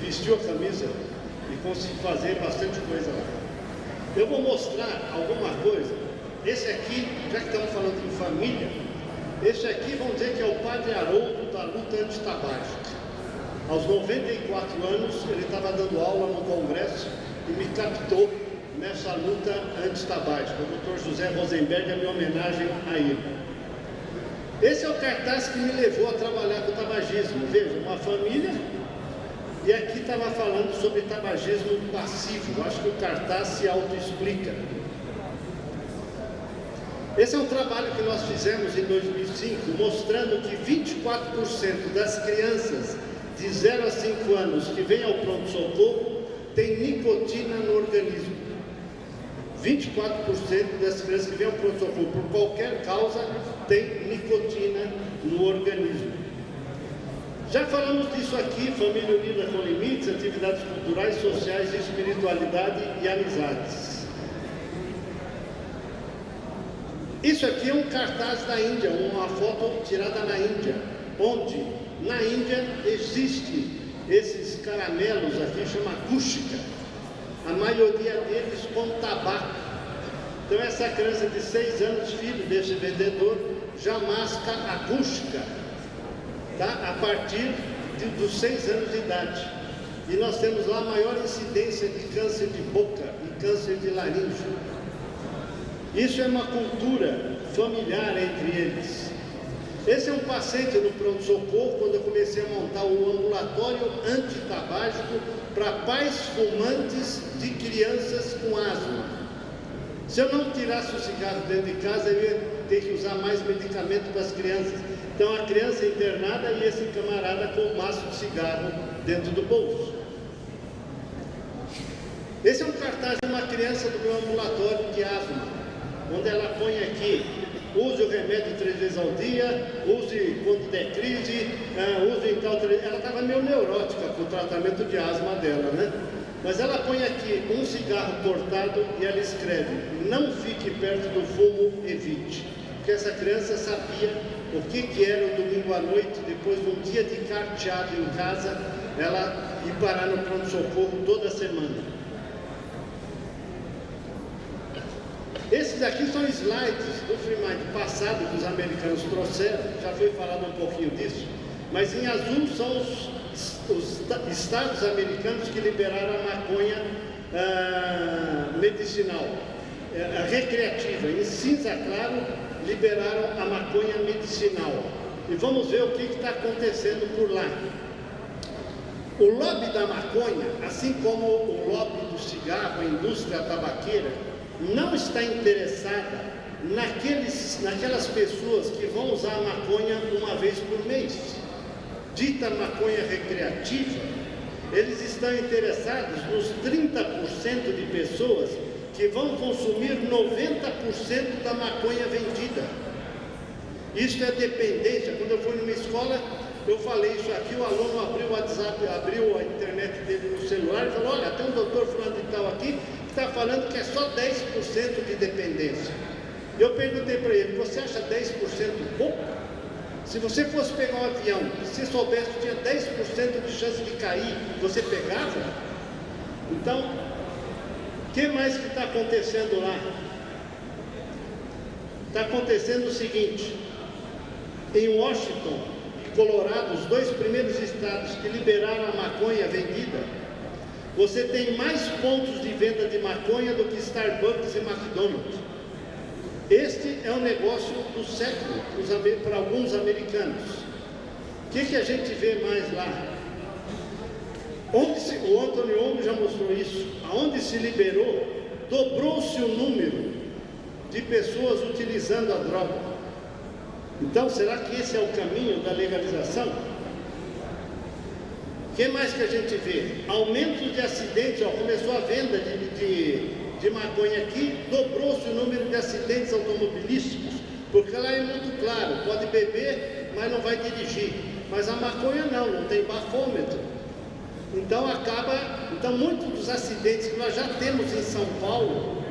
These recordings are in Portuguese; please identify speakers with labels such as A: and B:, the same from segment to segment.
A: vestiu a camisa e consegui fazer bastante coisa lá. Eu vou mostrar alguma coisa. Esse aqui, já que estamos falando em família, esse aqui vamos dizer que é o padre Haroldo da luta antitabágica. Aos 94 anos, ele estava dando aula no congresso e me captou nessa luta antitabágica. O Dr. José Rosenberg, a minha homenagem a ele. Esse é o cartaz que me levou a trabalhar com o tabagismo. Veja, uma família, e aqui estava falando sobre tabagismo passivo. Acho que o cartaz se autoexplica. Esse é um trabalho que nós fizemos em 2005, mostrando que 24% das crianças de 0 a 5 anos que vêm ao pronto-socorro tem nicotina no organismo. 24% das crianças que vêm ao pronto-socorro por qualquer causa tem nicotina no organismo. Já falamos disso aqui, Família Unida com Limites, atividades culturais, sociais, espiritualidade e amizades. Isso aqui é um cartaz da Índia, uma foto tirada na Índia, onde na Índia existe esses caramelos aqui, chama Gushika. A maioria deles com tabaco. Então essa criança de 6 anos, filho desse vendedor, já masca a Gushika, tá? A partir dos 6 anos de idade. E nós temos lá a maior incidência de câncer de boca e câncer de laringe. Isso é uma cultura familiar entre eles. Esse é um paciente no pronto-socorro, quando eu comecei a montar o ambulatório antitabágico para pais fumantes de crianças com asma. Se eu não tirasse o cigarro dentro de casa, eu ia ter que usar mais medicamento para as crianças. Então a criança é internada e esse camarada com um maço de cigarro dentro do bolso. Esse é um cartaz de uma criança do meu ambulatório de asma, onde ela põe aqui: use o remédio 3 vezes ao dia, use quando der crise, use em tal... Ela estava meio neurótica com o tratamento de asma dela, né? Mas ela põe aqui um cigarro cortado e ela escreve: não fique perto do fumo, evite. Porque essa criança sabia o que era o domingo à noite, depois de um dia de carteado em casa, ela ir parar no pronto-socorro toda semana. Esses aqui são slides do Free Mind passado que os americanos trouxeram, já foi falado um pouquinho disso, mas em azul são os estados americanos que liberaram a maconha medicinal, recreativa. Em cinza claro, liberaram a maconha medicinal. E vamos ver o que está acontecendo por lá. O lobby da maconha, assim como o lobby do cigarro, a indústria tabaqueira, não está interessada naquelas pessoas que vão usar a maconha uma vez por mês, dita maconha recreativa. Eles estão interessados nos 30% de pessoas que vão consumir 90% da maconha vendida. Isso é dependência. Quando eu fui numa escola, eu falei isso aqui, o aluno abriu o WhatsApp, abriu a internet dele no celular e falou: olha, tem um doutor fulano de tal aqui que está falando que é só 10% de dependência. Eu perguntei para ele: você acha 10% pouco? Se você fosse pegar um avião, se soubesse que tinha 10% de chance de cair, você pegava? Então, o que mais que está acontecendo lá? Está acontecendo o seguinte: em Washington e Colorado, os 2 primeiros estados que liberaram a maconha vendida, você tem mais pontos de venda de maconha do que Starbucks e McDonald's. Este é um negócio do século para alguns americanos. O que a gente vê mais lá? O Anthony Wong já mostrou isso. Aonde se liberou, dobrou-se o número de pessoas utilizando a droga. Então, será que esse é o caminho da legalização? O que mais que a gente vê? Aumento de acidentes, começou a venda de maconha aqui, dobrou-se o número de acidentes automobilísticos, porque lá é muito claro, pode beber, mas não vai dirigir. Mas a maconha não tem bafômetro. Então muitos dos acidentes que nós já temos em São Paulo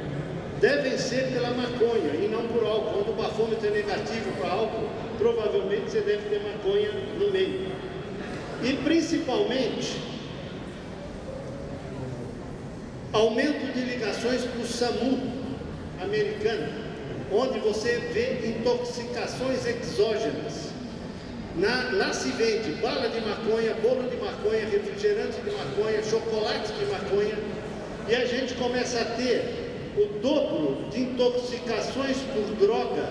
A: devem ser pela maconha e não por álcool. Quando o bafômetro é negativo para álcool, provavelmente você deve ter maconha no meio. E principalmente, Aumento de ligações para o SAMU americano, onde você vê intoxicações exógenas. Lá se vende bala de maconha, bolo de maconha, refrigerante de maconha, chocolate de maconha, e a gente começa a ter o dobro de intoxicações por droga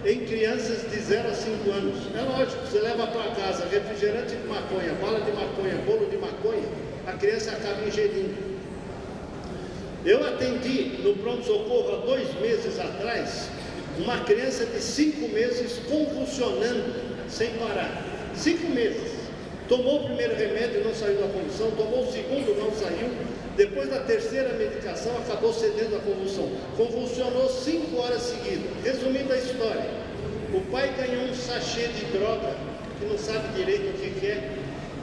A: em crianças de 0 a 5 anos. É lógico, você leva para casa refrigerante de maconha, bala de maconha, bolo de maconha, a criança acaba ingerindo. Eu atendi no pronto-socorro há 2 meses atrás uma criança de 5 meses convulsionando sem parar. 5 meses. Tomou o primeiro remédio, não saiu da convulsão, tomou o segundo, não saiu. Depois da terceira medicação, acabou cedendo à convulsão. Convulsionou 5 horas seguidas. Resumindo a história, o pai ganhou um sachê de droga, que não sabe direito o que é,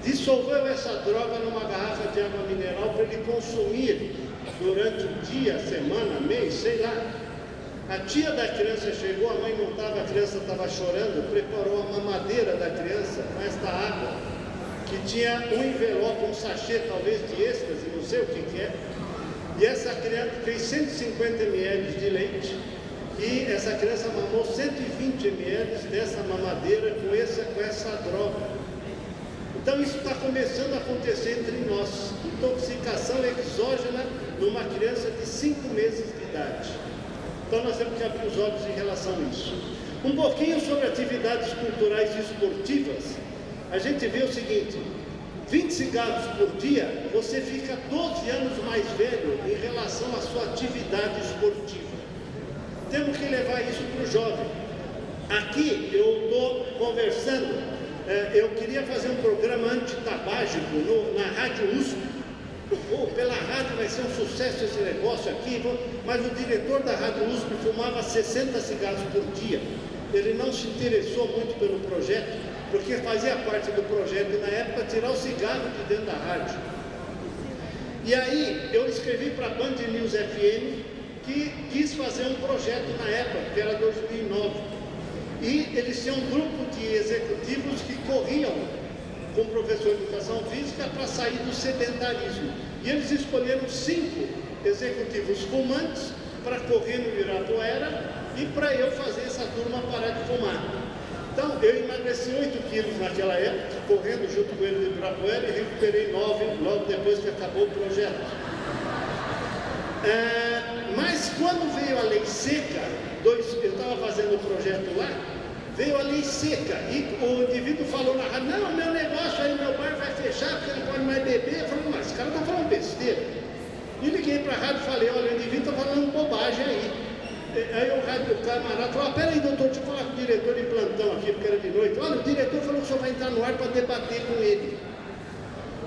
A: dissolveu essa droga numa garrafa de água mineral para ele consumir durante o dia, semana, mês, sei lá. A tia da criança chegou, a mãe não estava, a criança estava chorando, preparou a mamadeira da criança com esta água, que tinha um envelope, um sachê talvez de êxtase, não sei o que é, e essa criança fez 150 ml de leite, e essa criança mamou 120 ml dessa mamadeira com essa droga. Então isso está começando a acontecer entre nós, intoxicação exógena numa criança de 5 meses de idade. Então nós temos que abrir os olhos em relação a isso. Um pouquinho sobre atividades culturais e esportivas. A gente vê o seguinte: 20 cigarros por dia, você fica 12 anos mais velho em relação à sua atividade esportiva. Temos que levar isso para o jovem. Aqui eu estou conversando, eu queria fazer um programa antitabágico na Rádio USP. Pela rádio vai ser um sucesso esse negócio aqui, mas o diretor da Rádio USP fumava 60 cigarros por dia. Ele não se interessou muito pelo projeto, porque fazia parte do projeto na época tirar o cigarro de dentro da rádio. E aí eu escrevi para a Band News FM, que quis fazer um projeto na época, que era 2009. E eles tinham um grupo de executivos que corriam com o professor de educação física para sair do sedentarismo. E eles escolheram 5 executivos fumantes para correr no Ibirapuera e para eu fazer essa turma parar de fumar. Então, eu emagreci 8 quilos naquela época, correndo junto com ele no Ibirapuera, e recuperei 9 logo depois que acabou o projeto. Mas quando veio a lei seca, eu estava fazendo o projeto lá, veio a lei seca, e o indivíduo falou na rádio: não, meu negócio aí, meu bar vai fechar, porque não pode mais beber. Eu falei: mas esse cara está falando besteira. E liguei para a rádio e falei: olha, o indivíduo está falando bobagem aí. Aí o camarada falou: peraí, doutor, deixa eu falar com o diretor de plantão aqui, porque era de noite. Olha, o diretor falou que o senhor vai entrar no ar para debater com ele.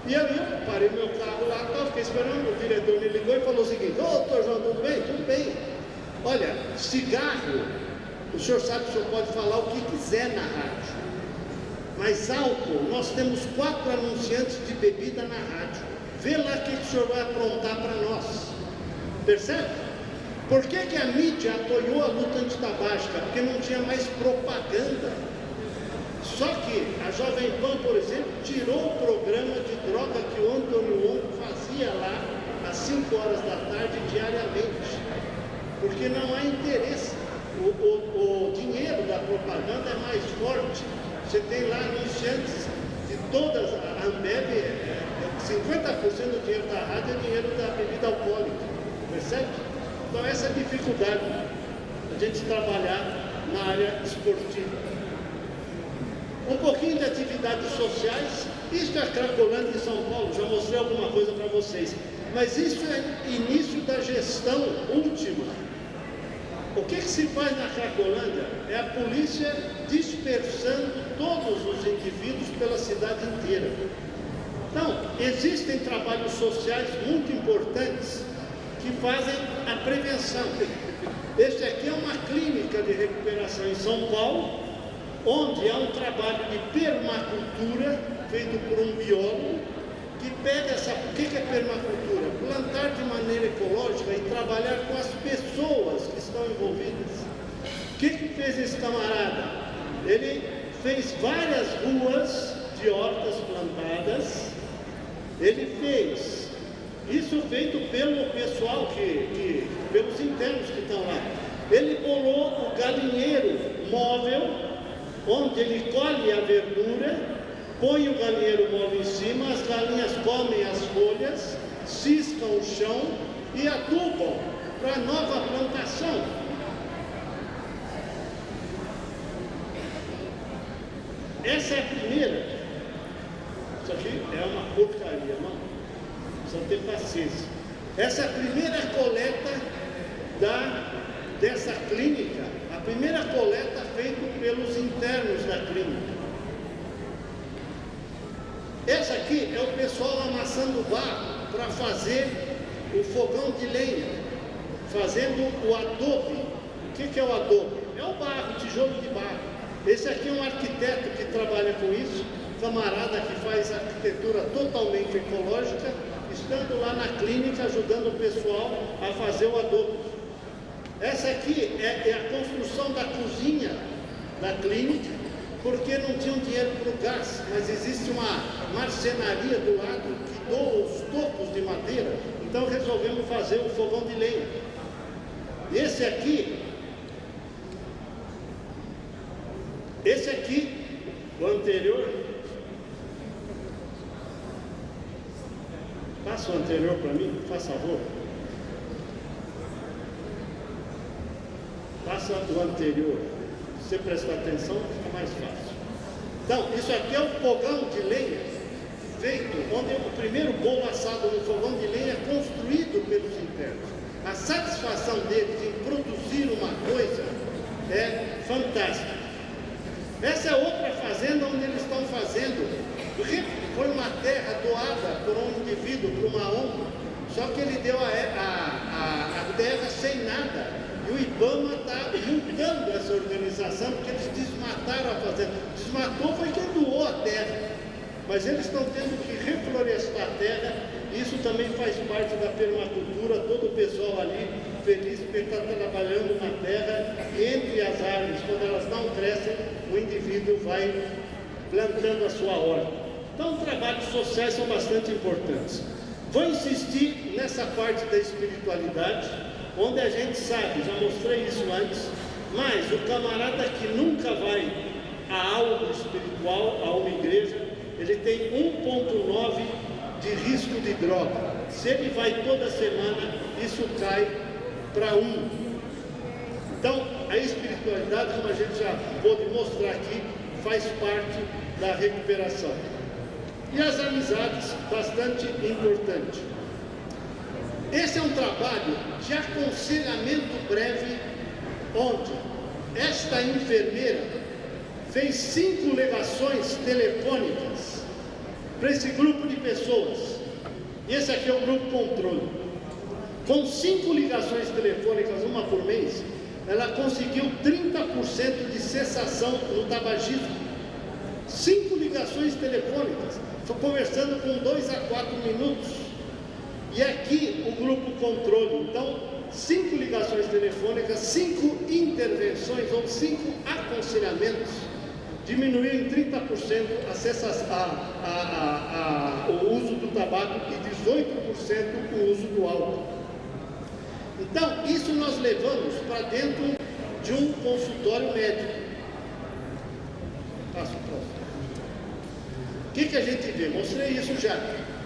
A: E aí eu parei meu carro lá, fiquei esperando, o diretor me ligou e falou o seguinte: ô, doutor João, tudo bem? Tudo bem. Olha, cigarro, o senhor sabe que o senhor pode falar o que quiser na rádio, mas álcool, nós temos 4 anunciantes de bebida na rádio. Vê lá o que o senhor vai aprontar para nós. Percebe? Por que a mídia apoiou a luta antitabágica? Porque não tinha mais propaganda. Só que a Jovem Pan, por exemplo, tirou o programa de droga que o Antônio Longo fazia lá às 5 horas da tarde diariamente, porque não há interesse. O dinheiro da propaganda é mais forte. Você tem lá anunciantes de todas, a Ambev, 50% do dinheiro da rádio é dinheiro da bebida alcoólica, percebe? Então essa é a dificuldade, a gente trabalhar na área esportiva. Um pouquinho de atividades sociais. Isso é a Cracolândia em São Paulo, já mostrei alguma coisa para vocês, mas isso é início da gestão última. O que se faz na Cracolândia é a polícia dispersando todos os indivíduos pela cidade inteira. Então, existem trabalhos sociais muito importantes que fazem a prevenção. Este aqui é uma clínica de recuperação em São Paulo, onde há um trabalho de permacultura feito por um biólogo que pega essa... O que é permacultura? Plantar de maneira ecológica e trabalhar com as pessoas que estão envolvidas. O que fez esse camarada? Ele fez várias ruas de hortas plantadas, ele fez Isso feito pelo pessoal, pelos internos que estão lá. Ele bolou o galinheiro móvel, onde ele colhe a verdura, põe o galinheiro móvel em cima, as galinhas comem as folhas, ciscam o chão e adubam para nova plantação. Essa é a primeira. Isso aqui é uma porcaria, não? Precisa ter paciência. Essa é a primeira coleta dessa clínica, a primeira coleta feita pelos internos da clínica. Essa aqui é o pessoal amassando barro para fazer o fogão de lenha, fazendo o adobe. O que é o adobe? É o barro, o tijolo de barro. Esse aqui é um arquiteto que trabalha com isso, camarada que faz arquitetura totalmente ecológica, estando lá na clínica ajudando o pessoal a fazer o adobe. Essa aqui é a construção da cozinha da clínica, porque não tinham dinheiro para o gás, mas existe uma marcenaria do lado que doa os topos de madeira, então resolvemos fazer o fogão de lenha. Esse aqui, o anterior, passa o anterior para mim, faz favor. Passa o anterior. Se você prestar atenção, fica mais fácil. Então, isso aqui é o fogão de lenha feito, onde o primeiro bolo assado no fogão de lenha construído pelos internos. A satisfação deles em produzir uma coisa é fantástica. Essa é outra fazenda onde eles estão fazendo. Foi uma terra doada por um indivíduo, por uma ONG, só que ele deu a terra sem nada. E o IBAMA está multando essa organização porque eles desmataram a fazenda. Desmatou foi quem doou a terra, mas eles estão tendo que reflorestar a terra. Isso também faz parte da permacultura, todo o pessoal ali feliz porque está trabalhando na terra, entre as árvores, quando elas não crescem, o indivíduo vai plantando a sua horta. Então, trabalhos sociais são bastante importantes. Vou insistir nessa parte da espiritualidade, onde a gente sabe, já mostrei isso antes, mas o camarada que nunca vai a algo espiritual, a uma igreja, ele tem 1,9 de risco de droga. Se ele vai toda semana, isso cai para 1. Então, a espiritualidade, como a gente já pôde mostrar aqui, faz parte da recuperação. E as amizades, bastante importante. Esse é um trabalho de aconselhamento breve, onde esta enfermeira fez 5 ligações telefônicas para esse grupo de pessoas. E esse aqui é o grupo controle. Com 5 ligações telefônicas, uma por mês, ela conseguiu 30% de cessação no tabagismo. 5 ligações telefônicas, estou conversando com 2 a 4 minutos. E aqui o grupo controle, então 5 ligações telefônicas, 5 intervenções ou 5 aconselhamentos, diminuiu em 30% o uso do tabaco e 18% o uso do álcool. Então, isso nós levamos para dentro de um consultório médico. Passo o próximo. O que a gente vê? Mostrei isso já.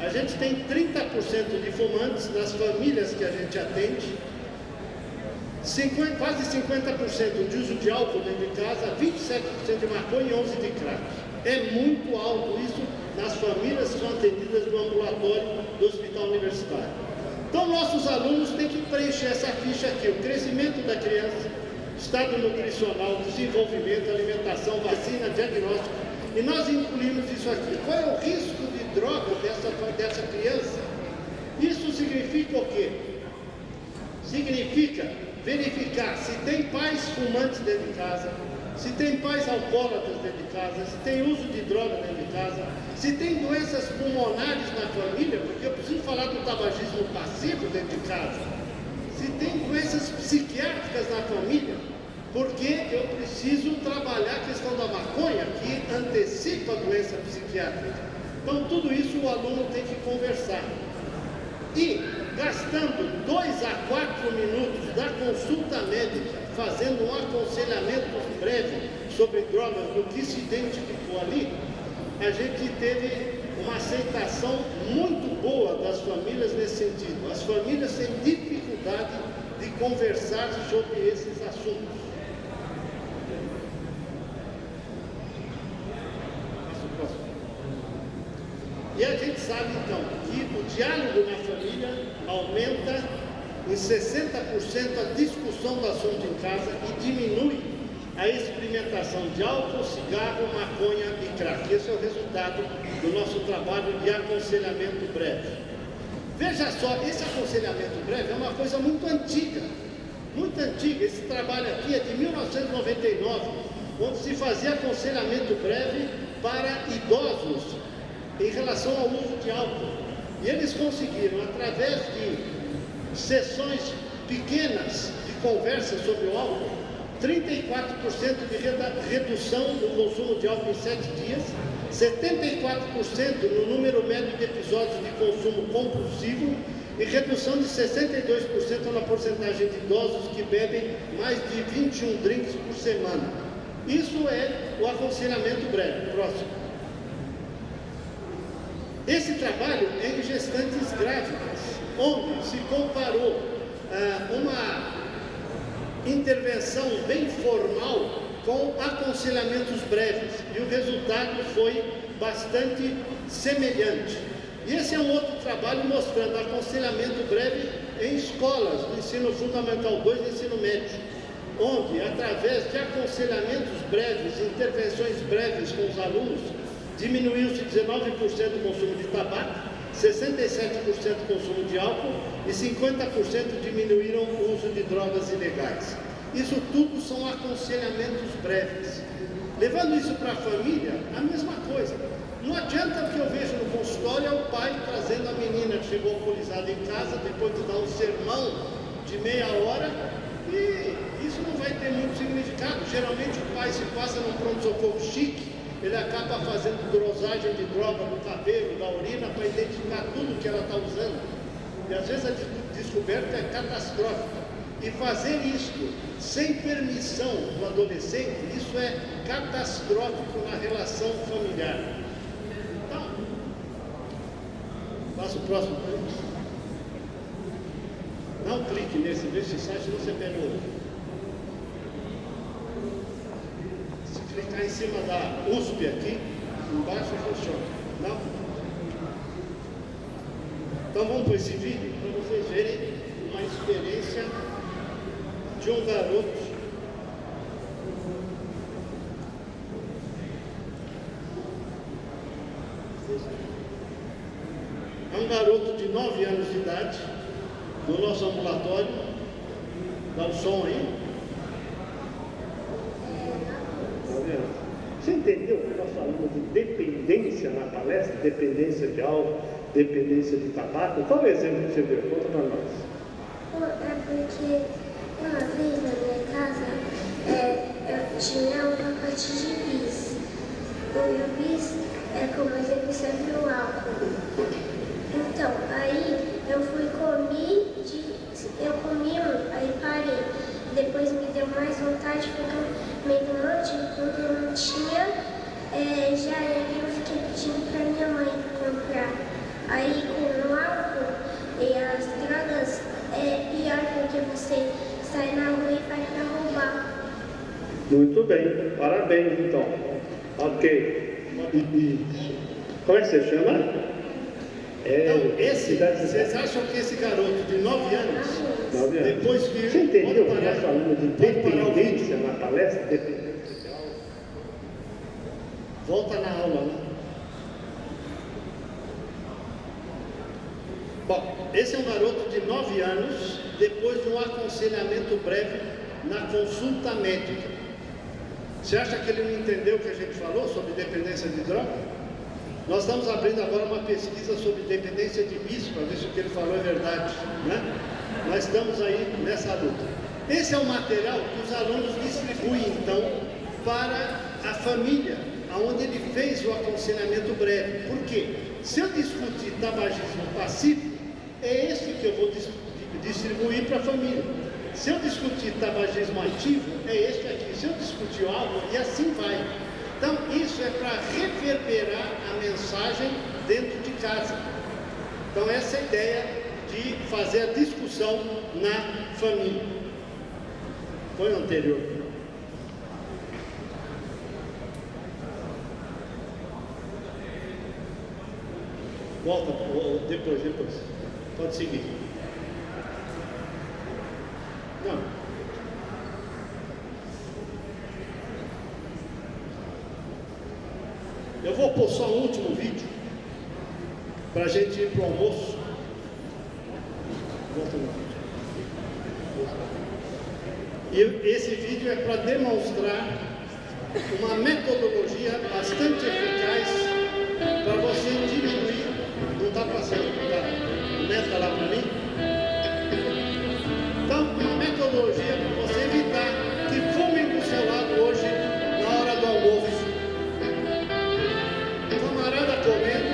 A: A gente tem 30% de fumantes nas famílias que a gente atende, quase 50% de uso de álcool dentro de casa, 27% de maconha e 11% de crack. É muito alto isso nas famílias que são atendidas no ambulatório do hospital universitário. Então, nossos alunos têm que preencher essa ficha aqui: o crescimento da criança, estado nutricional, desenvolvimento, alimentação, vacina, diagnóstico. E nós incluímos isso aqui. Qual é o risco de droga dessa criança? Isso significa o quê? Significa verificar se tem pais fumantes dentro de casa, se tem pais alcoólatras dentro de casa, se tem uso de droga dentro de casa, se tem doenças pulmonares na família, porque eu preciso falar do tabagismo passivo dentro de casa, se tem doenças psiquiátricas na família, porque eu preciso trabalhar a questão da maconha, que antecipa a doença psiquiátrica. Então, tudo isso o aluno tem que conversar. E gastando 2 a 4 minutos da consulta médica, fazendo um aconselhamento breve sobre drogas, do que se identificou ali, a gente teve uma aceitação muito boa das famílias nesse sentido. As famílias têm dificuldade de conversar sobre esses assuntos. E a gente sabe, então, que o diálogo na família aumenta em 60% a discussão do assunto em casa e diminui a experimentação de álcool, cigarro, maconha e crack. Esse é o resultado do nosso trabalho de aconselhamento breve. Veja só, esse aconselhamento breve é uma coisa muito antiga. Muito antiga. Esse trabalho aqui é de 1999, onde se fazia aconselhamento breve para idosos em relação ao uso de álcool. E eles conseguiram, através de sessões pequenas de conversa sobre o álcool, 34% de redução do consumo de álcool em 7 dias, 74% no número médio de episódios de consumo compulsivo e redução de 62% na porcentagem de idosos que bebem mais de 21 drinks por semana. Isso é o aconselhamento breve. Próximo. Esse trabalho é em gestantes grávidas, onde se comparou uma intervenção bem formal com aconselhamentos breves, e o resultado foi bastante semelhante. E esse é um outro trabalho mostrando aconselhamento breve em escolas do ensino fundamental 2 e ensino médio, onde, através de aconselhamentos breves, intervenções breves com os alunos, diminuiu-se 19% o consumo de tabaco, 67% o consumo de álcool e 50% diminuíram o uso de drogas ilegais. Isso tudo são aconselhamentos breves. Levando isso para a família, a mesma coisa. Não adianta que eu vejo no consultório é o pai trazendo a menina que chegou alcoolizada em casa, depois de dar um sermão de meia hora, e isso não vai ter muito significado. Geralmente o pai se passa num pronto-socorro chique, ele acaba fazendo dosagem de droga no cabelo, na urina, para identificar tudo que ela está usando. E às vezes a descoberta é catastrófica. E fazer isso sem permissão do adolescente, isso é catastrófico na relação familiar. Então, passa o próximo. Dá um clique nesse, vê se sai, senão você pega outro. Clicar em cima da USP aqui, embaixo funciona. Não? Então vamos para esse vídeo para vocês verem uma experiência de um garoto de 9 anos de idade, no nosso ambulatório. Dá o som aí. Você entendeu o que nós falamos de dependência na palestra? Dependência de álcool, dependência de tabaco? Qual é o exemplo que você viu? Conta para nós.
B: É porque uma vez na minha casa eu tinha um pacote de bis. O bis é como execução do álcool. Então, aí eu comi um, aí parei. Depois me deu mais vontade, fui comendo um monte, quando eu não tinha, já eu fiquei pedindo para minha mãe comprar. Aí com o álcool e as drogas é pior porque você sai na rua e vai para roubar.
A: Muito bem, parabéns então. Ok. Como é que você chama? Então, vocês acham que esse garoto de 9 anos, depois que... Você entendeu que nós falamos de dependência na palestra? Dependência de aula? Volta na aula, né? Bom, esse é um garoto de 9 anos, depois de um aconselhamento breve na consulta médica. Você acha que ele não entendeu o que a gente falou sobre dependência de droga? Nós estamos abrindo agora uma pesquisa sobre dependência de bis, para ver se o que ele falou é verdade, né? Nós estamos aí nessa luta. Esse é o material que os alunos distribuem, então, para a família, onde ele fez o aconselhamento breve. Por quê? Se eu discutir tabagismo passivo, é esse que eu vou distribuir para a família. Se eu discutir tabagismo ativo, é este aqui. Se eu discutir algo, e assim vai. Então, isso é para reverberar a mensagem dentro de casa. Então, essa é a ideia de fazer a discussão na família. Foi o anterior. Volta, depois. Pode seguir. Não. Eu vou pôr só um último vídeo para a gente ir para o almoço. Volta no vídeo. E esse vídeo é para demonstrar uma metodologia bastante eficaz para você diminuir. Não está passando, tá? Meta lá para mim. Então, uma metodologia para você evitar que fumem do seu lado hoje na hora do almoço. Camarada comendo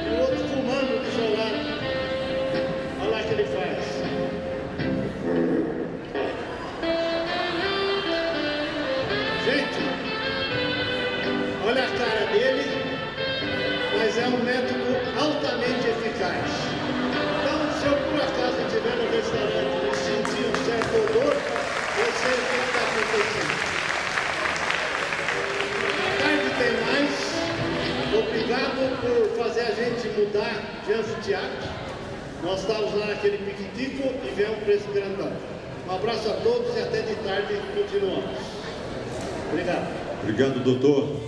A: e o outro fumando do seu lado. Olha lá o que ele faz. Gente, olha a cara dele, mas é um método altamente eficaz. Então, se eu por acaso estiver no restaurante e sentir um certo odor, eu sei o que está acontecendo. À tarde tem mais. Obrigado por fazer a gente mudar de anfiteatro. Nós estávamos lá naquele piquitico e viemos para esse grandão. Um abraço a todos e até de tarde continuamos. Obrigado.
C: Obrigado, doutor.